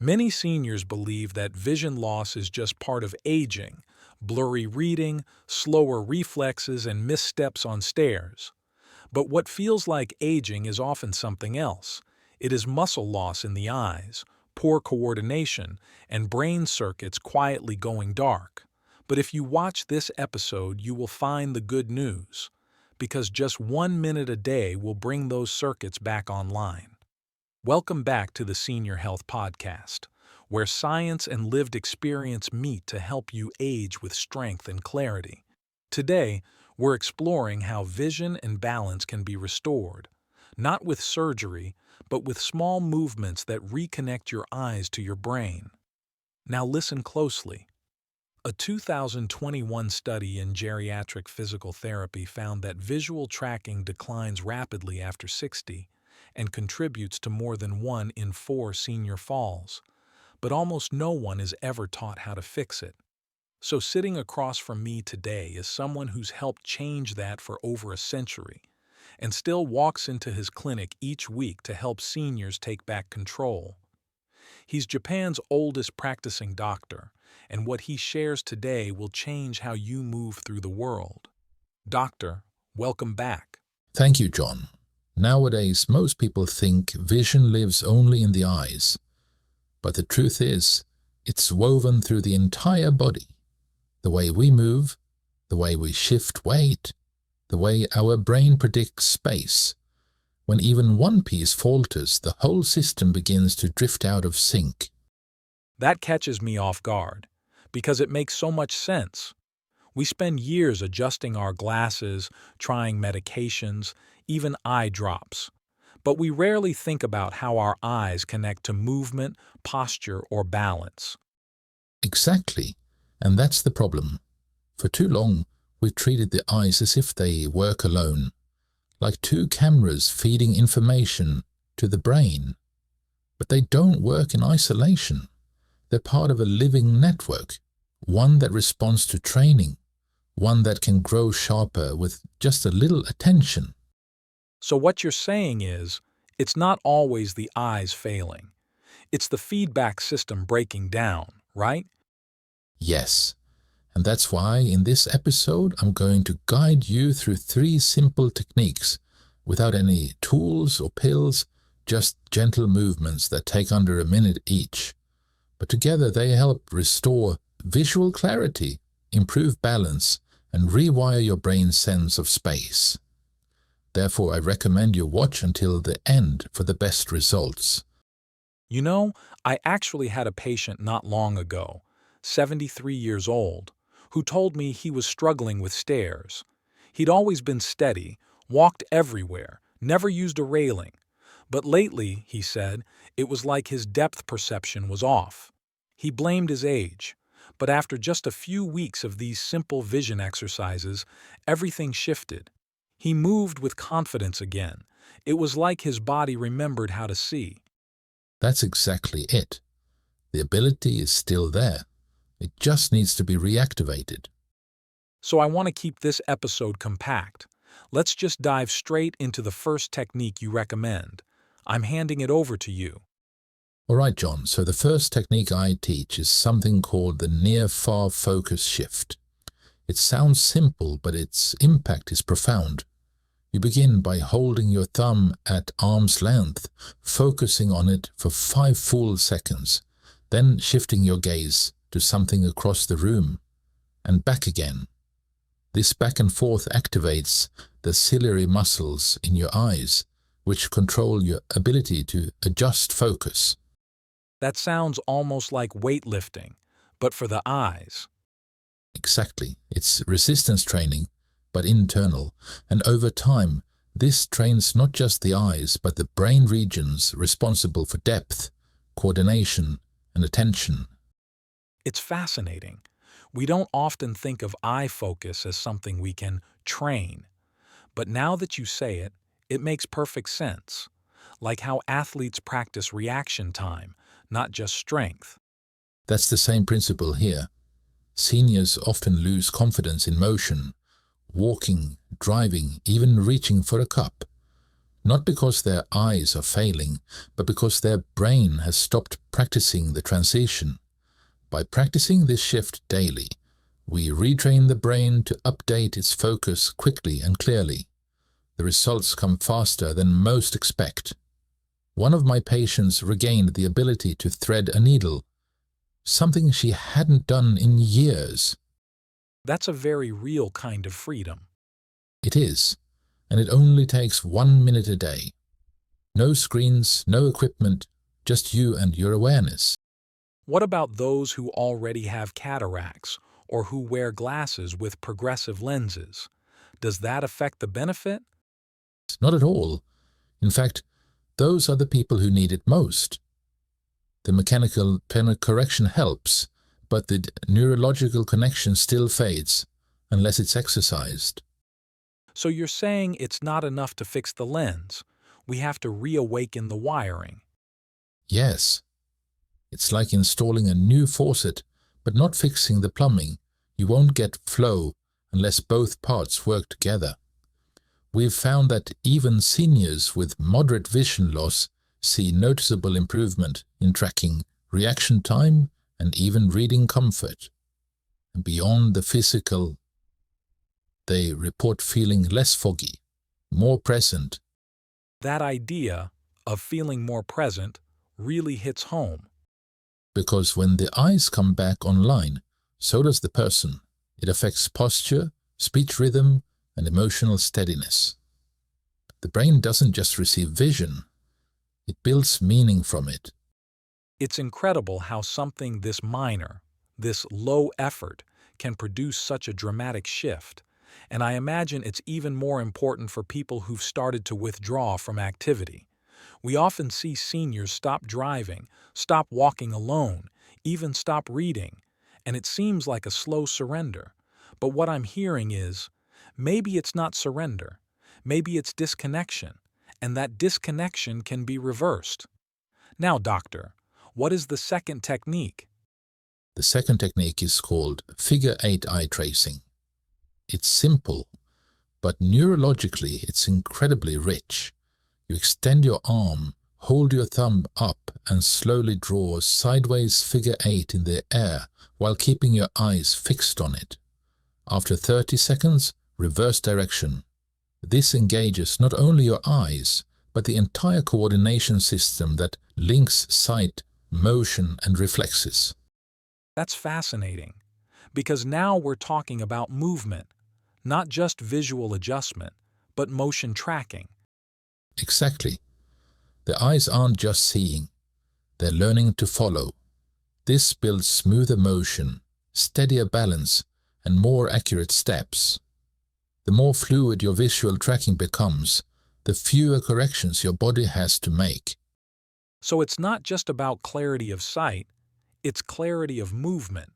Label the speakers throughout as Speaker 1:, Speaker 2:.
Speaker 1: Many seniors believe that vision loss is just part of aging, blurry reading, slower reflexes, and missteps on stairs. But what feels like aging is often something else. It is muscle loss in the eyes, poor coordination, and brain circuits quietly going dark. But if you watch this episode, you will find the good news, because just 1 minute a day will bring those circuits back online. Welcome back to the Senior Health Podcast, where science and lived experience meet to help you age with strength and clarity. Today, we're exploring how vision and balance can be restored, not with surgery, but with small movements that reconnect your eyes to your brain. Now listen closely. A 2021 study in geriatric physical therapy found that visual tracking declines rapidly after 60 and contributes to more than 1 in 4 senior falls, but almost no one is ever taught how to fix it. So sitting across from me today is someone who's helped change that for over a century and still walks into his clinic each week to help seniors take back control. He's Japan's oldest practicing doctor, and what he shares today will change how you move through the world. Doctor, welcome back.
Speaker 2: Thank you, John. Nowadays, most people think vision lives only in the eyes. But the truth is, it's woven through the entire body. The way we move, the way we shift weight, the way our brain predicts space. When even one piece falters, the whole system begins to drift out of sync.
Speaker 1: That catches me off guard, because it makes so much sense. We spend years adjusting our glasses, trying medications, even eye drops. But we rarely think about how our eyes connect to movement, posture, or balance.
Speaker 2: Exactly, and that's the problem. For too long, we treated the eyes as if they work alone, like two cameras feeding information to the brain. But they don't work in isolation. They're part of a living network, one that responds to training, one that can grow sharper with just a little attention.
Speaker 1: So what you're saying is, it's not always the eyes failing. It's the feedback system breaking down, right?
Speaker 2: Yes, and that's why in this episode I'm going to guide you through 3 simple techniques, without any tools or pills, just gentle movements that take under a minute each. But together they help restore visual clarity, improve balance, and rewire your brain's sense of space. Therefore, I recommend you watch until the end for the best results.
Speaker 1: You know, I actually had a patient not long ago, 73 years old, who told me he was struggling with stairs. He'd always been steady, walked everywhere, never used a railing. But lately, he said, it was like his depth perception was off. He blamed his age. But after just a few weeks of these simple vision exercises, everything shifted. He moved with confidence again. It was like his body remembered how to see.
Speaker 2: That's exactly it. The ability is still there. It just needs to be reactivated.
Speaker 1: So I want to keep this episode compact. Let's just dive straight into the first technique you recommend. I'm handing it over to you.
Speaker 2: All right, John, so the first technique I teach is something called the near-far focus shift. It sounds simple, but its impact is profound. You begin by holding your thumb at arm's length, focusing on it for 5 full seconds, then shifting your gaze to something across the room, and back again. This back and forth activates the ciliary muscles in your eyes, which control your ability to adjust focus.
Speaker 1: That sounds almost like weightlifting, but for the eyes.
Speaker 2: Exactly. It's resistance training, but internal, and over time, this trains not just the eyes, but the brain regions responsible for depth, coordination, and attention.
Speaker 1: It's fascinating. We don't often think of eye focus as something we can train. But now that you say it, it makes perfect sense. Like how athletes practice reaction time, not just strength.
Speaker 2: That's the same principle here. Seniors often lose confidence in motion, walking, driving, even reaching for a cup. Not because their eyes are failing, but because their brain has stopped practicing the transition. By practicing this shift daily, we retrain the brain to update its focus quickly and clearly. The results come faster than most expect. One of my patients regained the ability to thread a needle, something she hadn't done in years.
Speaker 1: That's a very real kind of freedom.
Speaker 2: It is, and it only takes 1 minute a day. No screens, no equipment, just you and your awareness.
Speaker 1: What about those who already have cataracts or who wear glasses with progressive lenses? Does that affect the benefit?
Speaker 2: Not at all. In fact, those are the people who need it most. The mechanical correction helps, but the neurological connection still fades unless it's exercised.
Speaker 1: So you're saying it's not enough to fix the lens. We have to reawaken the wiring.
Speaker 2: Yes. It's like installing a new faucet, but not fixing the plumbing. You won't get flow unless both parts work together. We've found that even seniors with moderate vision loss see noticeable improvement in tracking reaction time and even reading comfort. And beyond the physical, they report feeling less foggy, more present.
Speaker 1: That idea of feeling more present really hits home.
Speaker 2: Because when the eyes come back online, so does the person. It affects posture, speech rhythm, and emotional steadiness. The brain doesn't just receive vision, it builds meaning from it.
Speaker 1: It's incredible how something this minor, this low effort, can produce such a dramatic shift. And I imagine it's even more important for people who've started to withdraw from activity. We often see seniors stop driving, stop walking alone, even stop reading, and it seems like a slow surrender. But what I'm hearing is, maybe it's not surrender, maybe it's disconnection, and that disconnection can be reversed. Now, doctor, what is the second technique?
Speaker 2: The second technique is called figure-8 eye tracing. It's simple, but neurologically it's incredibly rich. You extend your arm, hold your thumb up and slowly draw a sideways figure-8 in the air while keeping your eyes fixed on it. After 30 seconds, reverse direction. This engages not only your eyes, but the entire coordination system that links sight, motion, and reflexes.
Speaker 1: That's fascinating, because now we're talking about movement, not just visual adjustment, but motion tracking.
Speaker 2: Exactly. The eyes aren't just seeing, they're learning to follow. This builds smoother motion, steadier balance, and more accurate steps. The more fluid your visual tracking becomes, the fewer corrections your body has to make.
Speaker 1: So it's not just about clarity of sight, it's clarity of movement,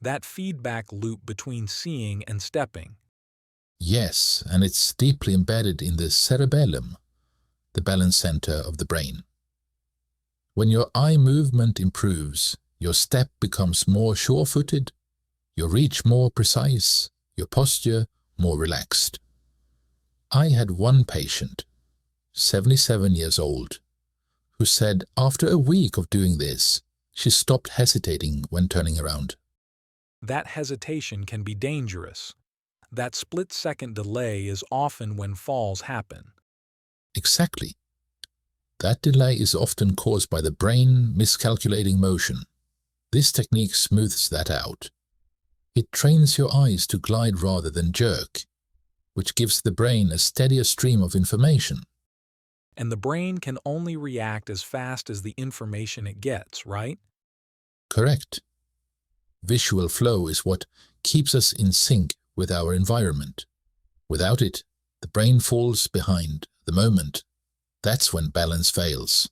Speaker 1: that feedback loop between seeing and stepping.
Speaker 2: Yes, and it's deeply embedded in the cerebellum, the balance center of the brain. When your eye movement improves, your step becomes more sure-footed, your reach more precise, your posture more relaxed. I had one patient, 77 years old, who said after a week of doing this, she stopped hesitating when turning around.
Speaker 1: That hesitation can be dangerous. That split-second delay is often when falls happen.
Speaker 2: Exactly. That delay is often caused by the brain miscalculating motion. This technique smooths that out. It trains your eyes to glide rather than jerk, which gives the brain a steadier stream of information.
Speaker 1: And the brain can only react as fast as the information it gets, right?
Speaker 2: Correct. Visual flow is what keeps us in sync with our environment. Without it, the brain falls behind the moment. That's when balance fails.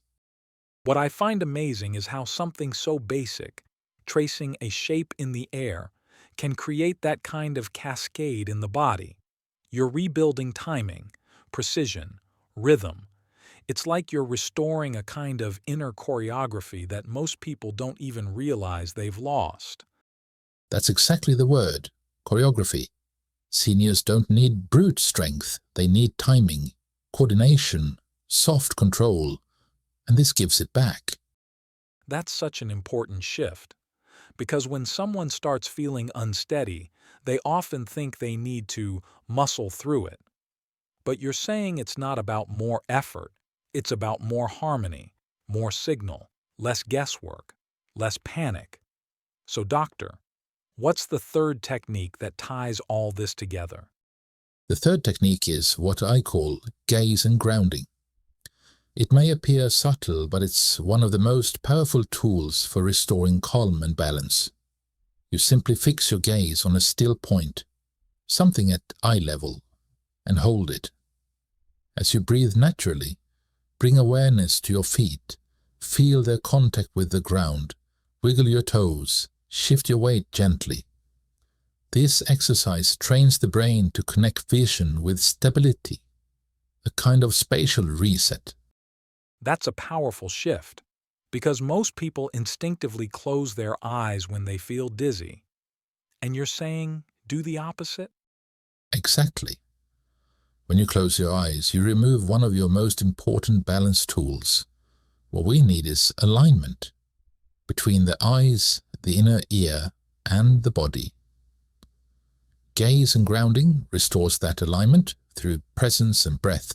Speaker 1: What I find amazing is how something so basic, tracing a shape in the air, can create that kind of cascade in the body. You're rebuilding timing, precision, rhythm. It's like you're restoring a kind of inner choreography that most people don't even realize they've lost.
Speaker 2: That's exactly the word, choreography. Seniors don't need brute strength, they need timing, coordination, soft control, and this gives it back.
Speaker 1: That's such an important shift, because when someone starts feeling unsteady, they often think they need to muscle through it. But you're saying it's not about more effort, it's about more harmony, more signal, less guesswork, less panic. So, doctor, what's the third technique that ties all this together?
Speaker 2: The third technique is what I call gaze and grounding. It may appear subtle, but it's one of the most powerful tools for restoring calm and balance. You simply fix your gaze on a still point, something at eye level, and hold it. As you breathe naturally, bring awareness to your feet, feel their contact with the ground, wiggle your toes, shift your weight gently. This exercise trains the brain to connect vision with stability, a kind of spatial reset.
Speaker 1: That's a powerful shift, because most people instinctively close their eyes when they feel dizzy. And you're saying, do the opposite?
Speaker 2: Exactly. When you close your eyes, you remove one of your most important balance tools. What we need is alignment between the eyes, the inner ear, and the body. Gaze and grounding restores that alignment through presence and breath.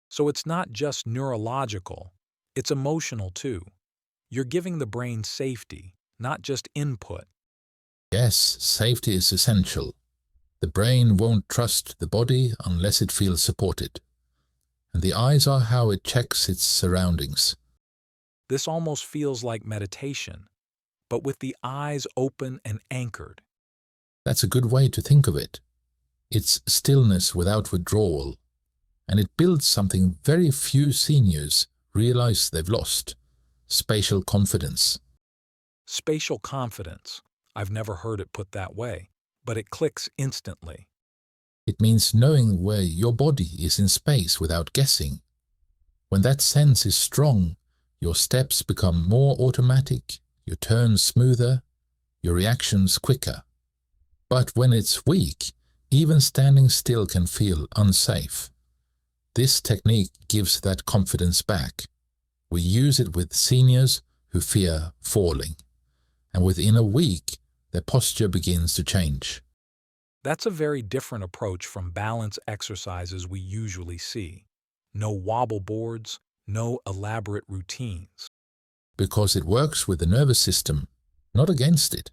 Speaker 1: So it's not just neurological, it's emotional too. You're giving the brain safety, not just input.
Speaker 2: Yes, safety is essential. The brain won't trust the body unless it feels supported. And the eyes are how it checks its surroundings.
Speaker 1: This almost feels like meditation, but with the eyes open and anchored.
Speaker 2: That's a good way to think of it. It's stillness without withdrawal, and it builds something very few seniors realize they've lost: spatial confidence.
Speaker 1: Spatial confidence. I've never heard it put that way, but it clicks instantly.
Speaker 2: It means knowing where your body is in space without guessing. When that sense is strong, your steps become more automatic, your turns smoother, your reactions quicker. But when it's weak, even standing still can feel unsafe. This technique gives that confidence back. We use it with seniors who fear falling, and within a week, their posture begins to change.
Speaker 1: That's a very different approach from balance exercises we usually see. No wobble boards, no elaborate routines.
Speaker 2: Because it works with the nervous system, not against it.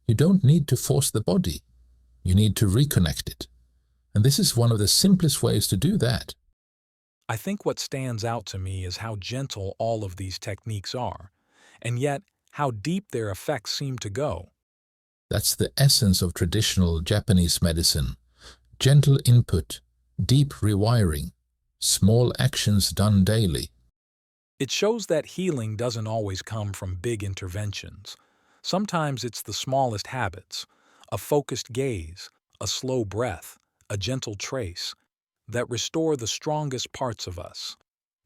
Speaker 2: You don't need to force the body. You need to reconnect it. And this is one of the simplest ways to do that.
Speaker 1: I think what stands out to me is how gentle all of these techniques are, and yet how deep their effects seem to go.
Speaker 2: That's the essence of traditional Japanese medicine. Gentle input, deep rewiring, small actions done daily.
Speaker 1: It shows that healing doesn't always come from big interventions. Sometimes it's the smallest habits, a focused gaze, a slow breath, a gentle trace, that restore the strongest parts of us.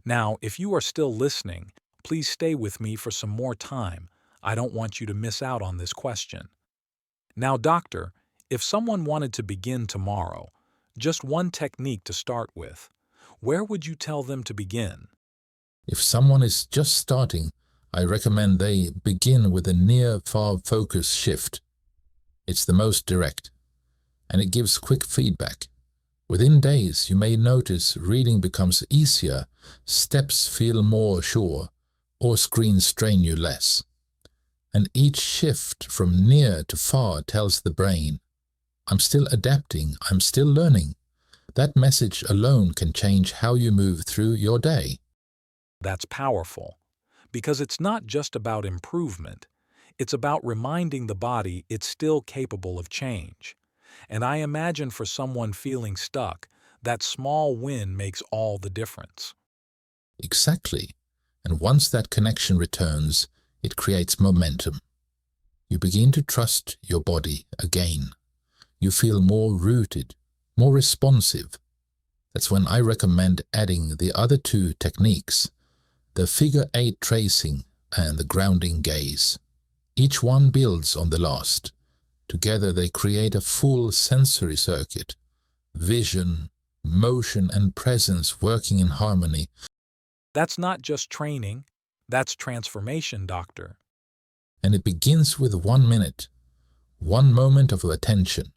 Speaker 1: Now, if you are still listening, please stay with me for some more time. I don't want you to miss out on this question. Now, doctor, if someone wanted to begin tomorrow, just one technique to start with, where would you tell them to begin?
Speaker 2: If someone is just starting, I recommend they begin with a near-far focus shift. It's the most direct, and it gives quick feedback. Within days, you may notice reading becomes easier, steps feel more sure, or screens strain you less. And each shift from near to far tells the brain, I'm still adapting, I'm still learning. That message alone can change how you move through your day.
Speaker 1: That's powerful, because it's not just about improvement. It's about reminding the body it's still capable of change. And I imagine for someone feeling stuck, that small win makes all the difference.
Speaker 2: Exactly. And once that connection returns, it creates momentum. You begin to trust your body again. You feel more rooted, more responsive. That's when I recommend adding the other two techniques, the figure 8 tracing and the grounding gaze. Each one builds on the last. Together they create a full sensory circuit: vision, motion, and presence working in harmony.
Speaker 1: That's not just training, that's transformation, Doctor.
Speaker 2: And it begins with 1 minute, 1 moment of attention.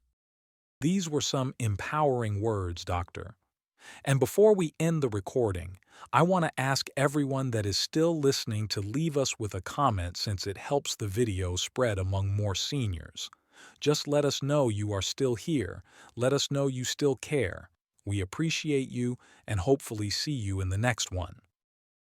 Speaker 1: These were some empowering words, Doctor. And before we end the recording, I want to ask everyone that is still listening to leave us with a comment since it helps the video spread among more seniors. Just let us know you are still here. Let us know you still care. We appreciate you and hopefully see you in the next one.